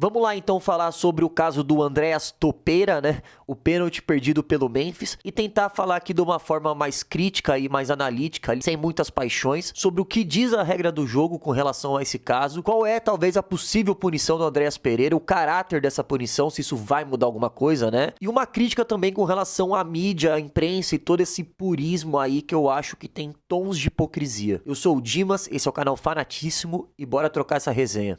Vamos lá então falar sobre o caso do Andreas Topeira, né? O pênalti perdido pelo Memphis, e tentar falar aqui de uma forma mais crítica e mais analítica, sem muitas paixões, sobre o que diz a regra do jogo com relação a esse caso, qual é talvez a possível punição do Andreas Pereira, o caráter dessa punição, se isso vai mudar alguma coisa, né? E uma crítica também com relação à mídia, à imprensa e todo esse purismo aí que eu acho que tem tons de hipocrisia. Eu sou o Dimas, esse é o canal Fanatíssimo e bora trocar essa resenha.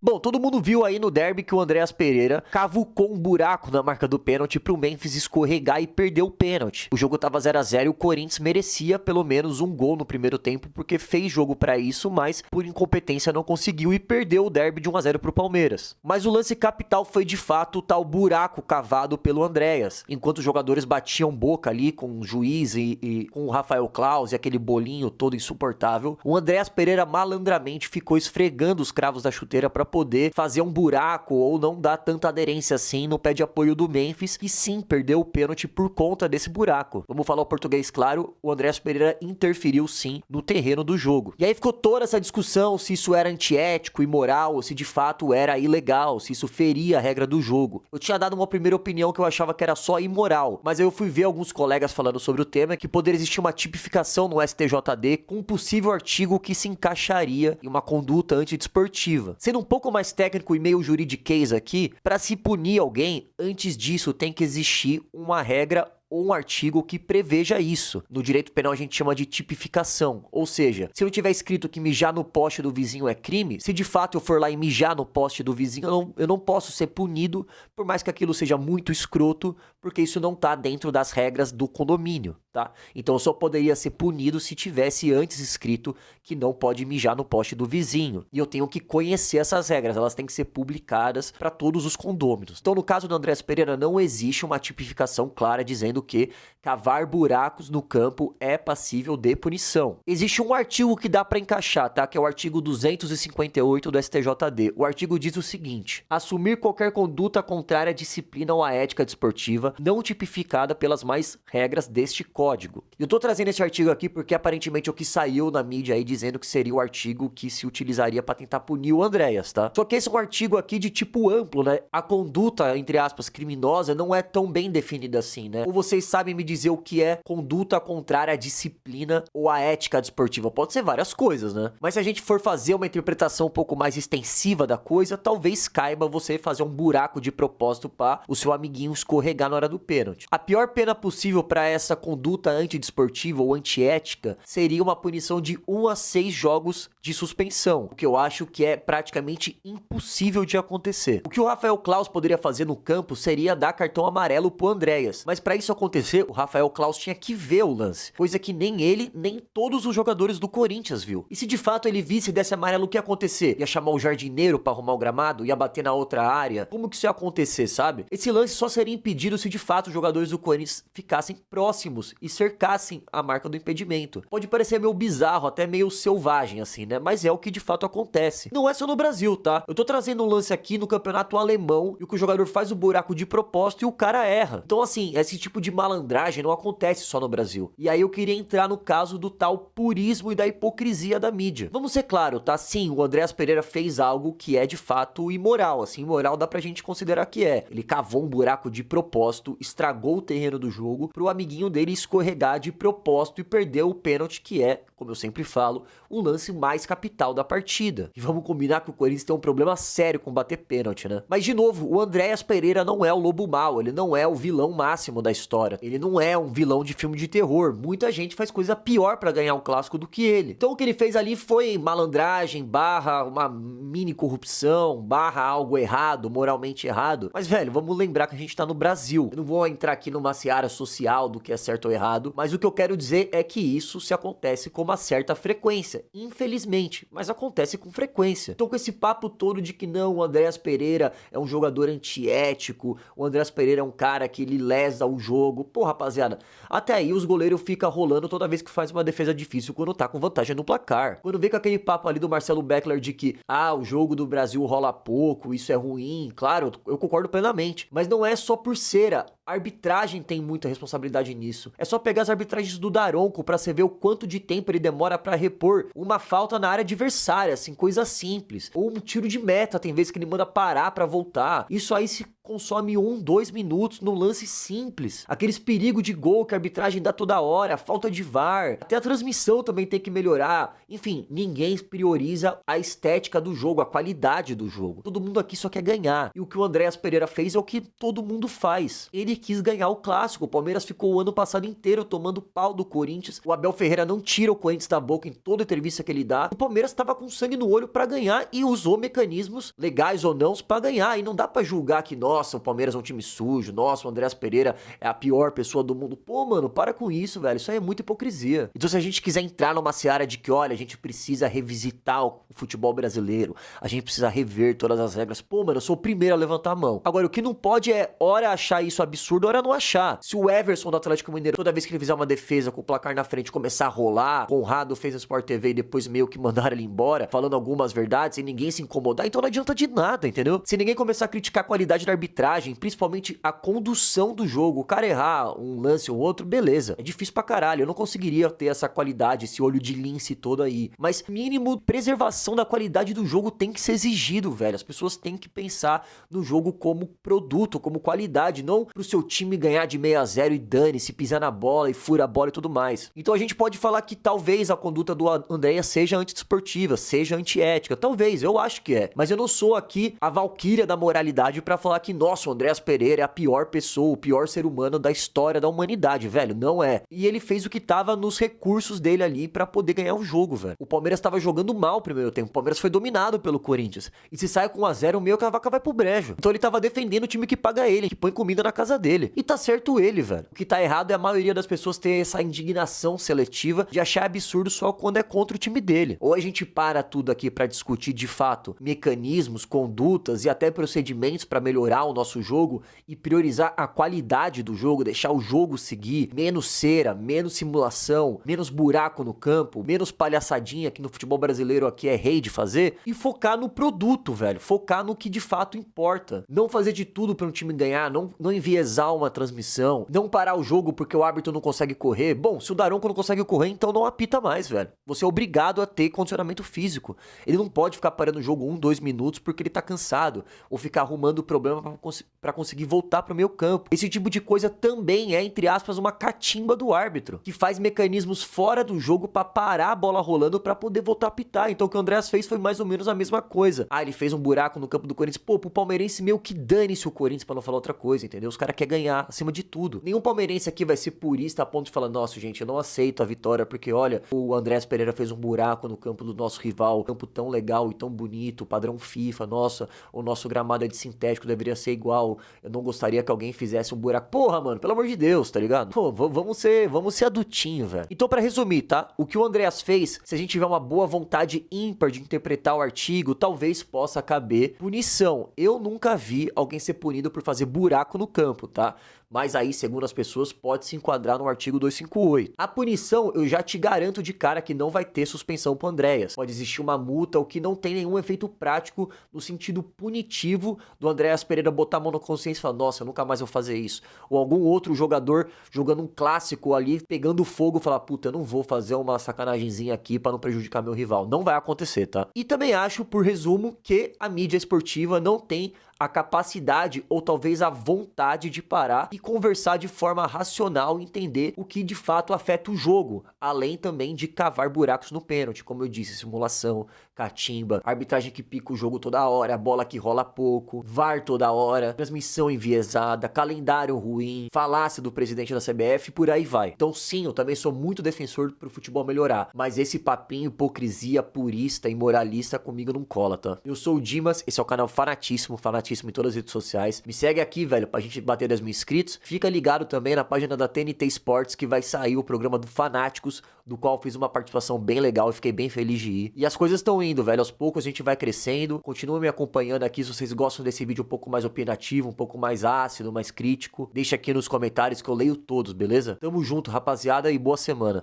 Bom, todo mundo viu aí no derby que o Andreas Pereira cavucou um buraco na marca do pênalti pro Memphis escorregar e perder o pênalti. O jogo tava 0 a 0 e o Corinthians merecia pelo menos um gol no primeiro tempo porque fez jogo pra isso, mas por incompetência não conseguiu e perdeu o derby de 1 a 0 pro Palmeiras. Mas o lance capital foi de fato o tal buraco cavado pelo Andreas. Enquanto os jogadores batiam boca ali com o juiz e com o Rafael Claus e aquele bolinho todo insuportável, o Andreas Pereira malandramente ficou esfregando os cravos da chuteira pra poder fazer um buraco ou não dar tanta aderência assim no pé de apoio do Memphis, e sim, perdeu o pênalti por conta desse buraco. Vamos falar o português claro, o Andreas Pereira interferiu sim no terreno do jogo. E aí ficou toda essa discussão se isso era antiético, imoral, ou se de fato era ilegal, se isso feria a regra do jogo. Eu tinha dado uma primeira opinião que eu achava que era só imoral, mas aí eu fui ver alguns colegas falando sobre o tema, que poderia existir uma tipificação no STJD com um possível artigo que se encaixaria em uma conduta antidesportiva. Sendo um pouco mais técnico e meio juridiquês aqui, para se punir alguém, antes disso tem que existir uma regra ou um artigo que preveja isso. No direito penal a gente chama de tipificação, ou seja, se não tiver escrito que mijar no poste do vizinho é crime, se de fato eu for lá e mijar no poste do vizinho, eu não posso ser punido, por mais que aquilo seja muito escroto, porque isso não tá dentro das regras do condomínio, tá? Então eu só poderia ser punido se tivesse antes escrito que não pode mijar no poste do vizinho. E eu tenho que conhecer essas regras, elas têm que ser publicadas para todos os condôminos. Então no caso do Andreas Pereira não existe uma tipificação clara dizendo que cavar buracos no campo é passível de punição. Existe um artigo que dá para encaixar, tá? Que é o artigo 258 do STJD. O artigo diz o seguinte: assumir qualquer conduta contrária à disciplina ou à ética desportiva não tipificada pelas mais regras deste código. Eu tô trazendo esse artigo aqui porque aparentemente é o que saiu na mídia aí dizendo que seria o artigo que se utilizaria para tentar punir o Andreas, tá? Só que esse é um artigo aqui de tipo amplo, né? A conduta, entre aspas, criminosa não é tão bem definida assim, né? Ou vocês sabem me dizer o que é conduta contrária à disciplina ou à ética desportiva? Pode ser várias coisas, né? Mas se a gente for fazer uma interpretação um pouco mais extensiva da coisa, talvez caiba você fazer um buraco de propósito para o seu amiguinho escorregar na hora do pênalti. A pior pena possível para essa conduta antidesportiva ou antiética seria uma punição de 1 a 6 jogos de suspensão, o que eu acho que é praticamente impossível de acontecer. O que o Rafael Claus poderia fazer no campo seria dar cartão amarelo pro Andreas, mas para isso acontecer, o Rafael Claus tinha que ver o lance, coisa que nem ele, nem todos os jogadores do Corinthians viu. E se de fato ele visse e desse amarelo, o que ia acontecer? Ia chamar o jardineiro pra arrumar o gramado? Ia bater na outra área? Como que isso ia acontecer, sabe? Esse lance só seria impedido se de fato os jogadores do Corinthians ficassem próximos e cercassem a marca do impedimento. Pode parecer meio bizarro, até meio selvagem assim, né? Mas é o que de fato acontece. Não é só no Brasil, tá? Eu tô trazendo um lance aqui no campeonato alemão e o que o jogador faz o buraco de propósito e o cara erra. Então assim, esse tipo de malandragem não acontece só no Brasil. E aí eu queria entrar no caso do tal purismo e da hipocrisia da mídia. Vamos ser claro, tá? Sim, o Andreas Pereira fez algo que é de fato imoral, assim, imoral dá pra gente considerar que é. Ele cavou um buraco de propósito, estragou o terreno do jogo pro amiguinho dele escorregar de propósito e perder o pênalti, que é, como eu sempre falo, o lance mais capital da partida. E vamos combinar que o Corinthians tem um problema sério com bater pênalti, né? Mas de novo, o Andreas Pereira não é o lobo mau, ele não é o vilão máximo da história. Ele não é um vilão de filme de terror. Muita gente faz coisa pior pra ganhar um clássico do que ele. Então o que ele fez ali foi malandragem, barra uma mini corrupção, barra algo errado, moralmente errado. Mas, velho, vamos lembrar que a gente tá no Brasil. Eu não vou entrar aqui numa seara social do que é certo ou errado, mas o que eu quero dizer é que isso se acontece com uma certa frequência. Infelizmente, mas acontece com frequência. Então com esse papo todo de que não, o Andreas Pereira é um jogador antiético, o Andreas Pereira é um cara que ele lesa o jogo. Pô, rapaziada, até aí os goleiros ficam rolando toda vez que faz uma defesa difícil quando tá com vantagem no placar. Quando vem com aquele papo ali do Marcelo Beckler de que, o jogo do Brasil rola pouco, isso é ruim, claro, eu concordo plenamente. Mas não é só por ser A arbitragem tem muita responsabilidade nisso. É só pegar as arbitragens do Daronco pra você ver o quanto de tempo ele demora pra repor uma falta na área adversária, assim, coisa simples. Ou um tiro de meta, tem vezes que ele manda parar pra voltar. Isso aí se consome 1, 2 minutos no lance simples. Aqueles perigos de gol que a arbitragem dá toda hora, a falta de VAR, até a transmissão também tem que melhorar. Enfim, ninguém prioriza a estética do jogo, a qualidade do jogo. Todo mundo aqui só quer ganhar. E o que o Andréas Pereira fez é o que todo mundo faz. Ele quis ganhar o clássico. O Palmeiras ficou o ano passado inteiro tomando pau do Corinthians. O Abel Ferreira não tira o Corinthians da boca em toda entrevista que ele dá. O Palmeiras estava com sangue no olho pra ganhar e usou mecanismos, legais ou não, pra ganhar. E não dá pra julgar que, nossa, o Palmeiras é um time sujo, nossa, o Andréas Pereira é a pior pessoa do mundo. Pô, mano, para com isso, velho. Isso aí é muita hipocrisia. Então, se a gente quiser entrar numa seara de que, olha, a gente precisa revisitar o futebol brasileiro, a gente precisa rever todas as regras, pô, mano, eu sou o primeiro a levantar a mão. Agora, o que não pode é, hora achar isso absurdo, hora não achar. Se o Everson do Atlético Mineiro, toda vez que ele fizer uma defesa com o placar na frente, começar a rolar, Conrado fez a Sport TV e depois meio que mandaram ele embora, falando algumas verdades, sem ninguém se incomodar, então não adianta de nada, entendeu? Se ninguém começar a criticar a qualidade da arbitragem, principalmente a condução do jogo, o cara errar um lance ou outro, beleza. É difícil pra caralho, eu não conseguiria ter essa qualidade, esse olho de lince todo aí. Mas mínimo preservação da qualidade do jogo tem que ser exigido, velho. As pessoas têm que pensar no jogo como produto, como qualidade, não pro seu time ganhar de 6-0 e dane-se, pisar na bola e fura a bola e tudo mais. Então a gente pode falar que talvez a conduta do Andréas seja antidesportiva, seja antiética, talvez, eu acho que é. Mas eu não sou aqui a valquíria da moralidade pra falar que, nossa, o Andréas Pereira é a pior pessoa, o pior ser humano da história da humanidade, velho, não é. E ele fez o que tava nos recursos dele ali pra poder ganhar o jogo, velho. O Palmeiras tava jogando mal o primeiro tempo, o Palmeiras foi dominado pelo Corinthians. E se sai com 1-0, meio que a vaca vai pro brejo. Então ele tava defendendo o time que paga ele, que põe comida na casa dele. E tá certo ele, velho. O que tá errado é a maioria das pessoas ter essa indignação seletiva de achar absurdo só quando é contra o time dele. Ou a gente para tudo aqui pra discutir de fato mecanismos, condutas e até procedimentos pra melhorar o nosso jogo e priorizar a qualidade do jogo, deixar o jogo seguir, menos cera, menos simulação, menos buraco no campo, menos palhaçadinha que no futebol brasileiro aqui é rei de fazer, e focar no produto, velho, focar no que de fato importa. Não fazer de tudo para um time ganhar, não enviesar uma transmissão, não parar o jogo porque o árbitro não consegue correr. Bom, se o Daronco não consegue correr, então não apita mais, velho. Você é obrigado a ter condicionamento físico. Ele não pode ficar parando o jogo 1, 2 minutos porque ele tá cansado, ou ficar arrumando o problema pra conseguir voltar pro meio campo. Esse tipo de coisa também é, entre aspas, uma catimba do árbitro, que faz mecanismos fora do jogo pra parar a bola rolando pra poder voltar a apitar. Então o que o Andréas fez foi mais ou menos a mesma coisa. Ah, ele fez um buraco no campo do Corinthians. Pô, pro palmeirense meio que dane-se o Corinthians, pra não falar outra coisa, entendeu? Os caras querem ganhar acima de tudo. Nenhum palmeirense aqui vai ser purista a ponto de falar, nossa, gente, eu não aceito a vitória porque, olha, o Andréas Pereira fez um buraco no campo do nosso rival, um campo tão legal e tão bonito, padrão FIFA, nossa, o nosso gramado é de sintético, deveria ser igual, eu não gostaria que alguém fizesse um buraco. Porra, mano, pelo amor de Deus, tá ligado? Pô, vamos ser adultinho, velho. Então, pra resumir, tá? O que o Andréas fez, se a gente tiver uma boa vontade ímpar de interpretar o artigo, talvez possa caber punição. Eu nunca vi alguém ser punido por fazer buraco no campo, tá? Mas aí, segundo as pessoas, pode se enquadrar no artigo 258. A punição, eu já te garanto de cara que não vai ter suspensão pro Andréas. Pode existir uma multa, o que não tem nenhum efeito prático no sentido punitivo do Andréas Pereira botar a mão na consciência e falar, nossa, eu nunca mais vou fazer isso. Ou algum outro jogador jogando um clássico ali, pegando fogo, falar, puta, eu não vou fazer uma sacanagemzinha aqui pra não prejudicar meu rival. Não vai acontecer, tá? E também acho, por resumo, que a mídia esportiva não tem a capacidade ou talvez a vontade de parar e conversar de forma racional e entender o que de fato afeta o jogo, além também de cavar buracos no pênalti, como eu disse, simulação, catimba, arbitragem que pica o jogo toda hora, a bola que rola pouco, VAR toda hora, transmissão enviesada, calendário ruim, falácia do presidente da CBF, por aí vai. Então sim, eu também sou muito defensor pro futebol melhorar, mas esse papinho hipocrisia purista e moralista comigo não cola, tá? Eu sou o Dimas, esse é o canal Fanatíssimo em todas as redes sociais. Me segue aqui, velho, pra gente bater 10 mil inscritos. Fica ligado também na página da TNT Sports, que vai sair o programa do Fanáticos, do qual fiz uma participação bem legal e fiquei bem feliz de ir. E as coisas estão indo, velho, aos poucos a gente vai crescendo. Continua me acompanhando aqui, se vocês gostam desse vídeo um pouco mais opinativo, um pouco mais ácido, mais crítico. Deixa aqui nos comentários que eu leio todos, beleza? Tamo junto, rapaziada, e boa semana.